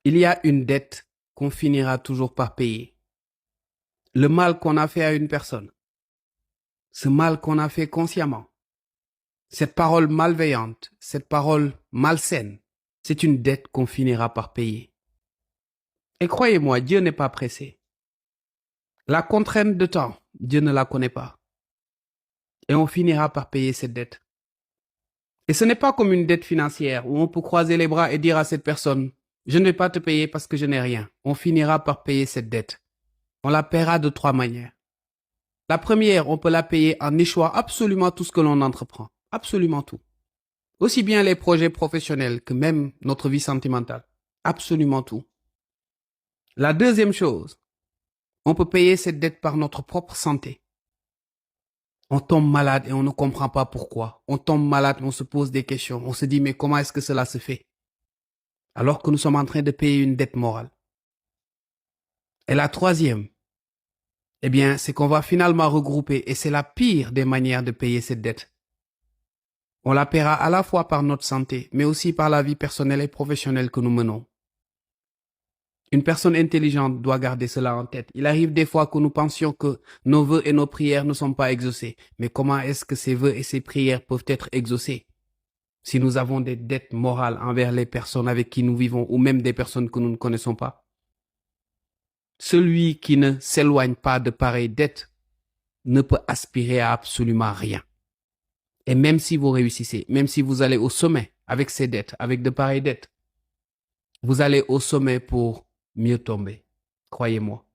Il y a une dette qu'on finira toujours par payer. Le mal qu'on a fait à une personne, ce mal qu'on a fait consciemment, cette parole malveillante, cette parole malsaine, c'est une dette qu'on finira par payer. Et croyez-moi, Dieu n'est pas pressé. La contrainte de temps, Dieu ne la connaît pas. Et on finira par payer cette dette. Et ce n'est pas comme une dette financière où on peut croiser les bras et dire à cette personne, je ne vais pas te payer parce que je n'ai rien. On finira par payer cette dette. On la paiera de 3 manières. La première, on peut la payer en échouant absolument tout ce que l'on entreprend. Absolument tout. Aussi bien les projets professionnels que même notre vie sentimentale. Absolument tout. La deuxième chose, on peut payer cette dette par notre propre santé. On tombe malade et on ne comprend pas pourquoi. On tombe malade, on se pose des questions. On se dit, mais comment est-ce que cela se fait? Alors que nous sommes en train de payer une dette morale. Et la troisième, eh bien, c'est qu'on va finalement regrouper, et c'est la pire des manières de payer cette dette. On la paiera à la fois par notre santé, mais aussi par la vie personnelle et professionnelle que nous menons. Une personne intelligente doit garder cela en tête. Il arrive des fois que nous pensions que nos vœux et nos prières ne sont pas exaucés. Mais comment est-ce que ces vœux et ces prières peuvent être exaucés si nous avons des dettes morales envers les personnes avec qui nous vivons ou même des personnes que nous ne connaissons pas? Celui qui ne s'éloigne pas de pareilles dettes ne peut aspirer à absolument rien. Et même si vous réussissez, même si vous allez au sommet avec ces dettes, avec de pareilles dettes, vous allez au sommet pour mieux tomber. Croyez-moi.